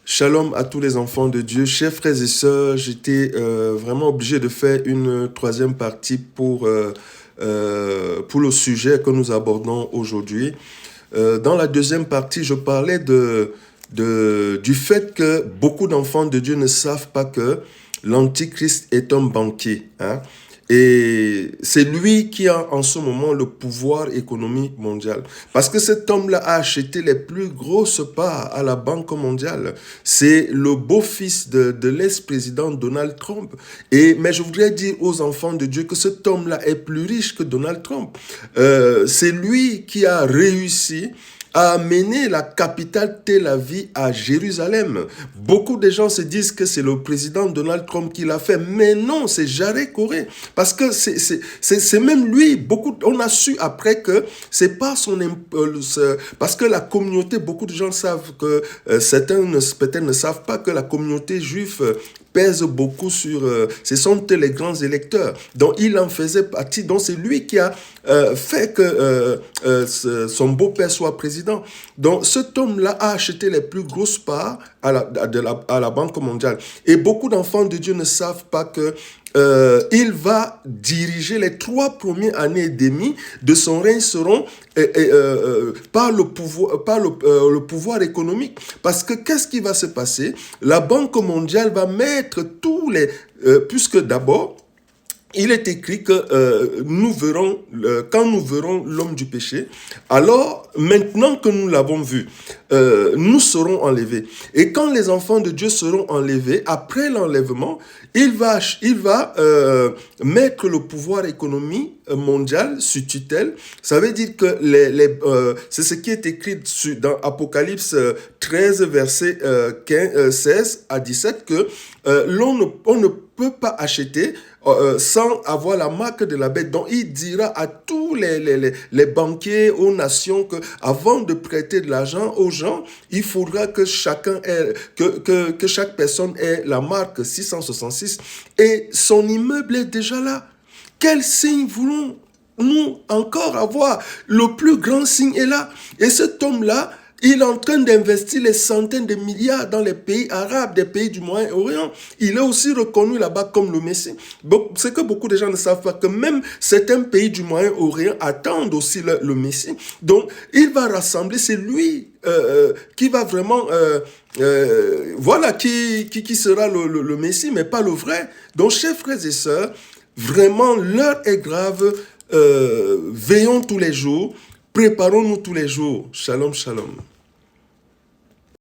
Shalom à tous les enfants de Dieu. Chers frères et sœurs, j'étais vraiment obligé de faire une troisième partie pour le sujet que nous abordons aujourd'hui. Dans la deuxième partie, je parlais du fait que beaucoup d'enfants de Dieu ne savent pas que l'Antichrist est un banquier, hein. Et c'est lui qui a en ce moment le pouvoir économique mondial. Parce que cet homme-là a acheté les plus grosses parts à la Banque mondiale. C'est le beau-fils de l'ex-président Donald Trump. Mais je voudrais dire aux enfants de Dieu que cet homme-là est plus riche que Donald Trump. C'est lui qui a réussi à amener la capitale Tel Aviv à Jérusalem. Beaucoup de gens se disent que c'est le président Donald Trump qui l'a fait, mais non, c'est Jared Corey. Parce que c'est même lui. On a su après que c'est pas parce que la communauté, beaucoup de gens savent que certains peut-être ne savent pas que la communauté juive pèse beaucoup sur... ce sont les grands électeurs. Donc, il en faisait partie. Donc, c'est lui qui a fait que son beau-père soit président. Donc, cet homme-là a acheté les plus grosses parts à la Banque mondiale. Et beaucoup d'enfants de Dieu ne savent pas que il va diriger les 3 premières années et demie de son règne seront par le pouvoir économique. Parce que qu'est-ce qui va se passer? La Banque mondiale va mettre tous les... puisque d'abord, il est écrit que quand nous verrons l'homme du péché, alors maintenant que nous l'avons vu, nous serons enlevés. Et quand les enfants de Dieu seront enlevés, après l'enlèvement, il va mettre le pouvoir économique mondial sous tutelle. Ça veut dire que c'est ce qui est écrit dans Apocalypse 13, versets 16 à 17, que on ne peut pas acheter sans avoir la marque de la bête. Donc, il dira à tous les banquiers, aux nations, que avant de prêter de l'argent aux gens, il faudra que que chaque personne ait la marque 666. Et son immeuble est déjà là. Quel signe voulons-nous encore avoir? Le plus grand signe est là. Et cet homme-là, il est en train d'investir les centaines de milliards dans les pays arabes, des pays du Moyen-Orient. Il est aussi reconnu là-bas comme le Messie. C'est que beaucoup de gens ne savent pas que même certains pays du Moyen-Orient attendent aussi le Messie. Donc, il va rassembler, c'est lui qui va vraiment... voilà, qui sera le Messie, mais pas le vrai. Donc, chers frères et sœurs, vraiment, l'heure est grave. Veillons tous les jours. Préparons-nous tous les jours. Shalom, shalom.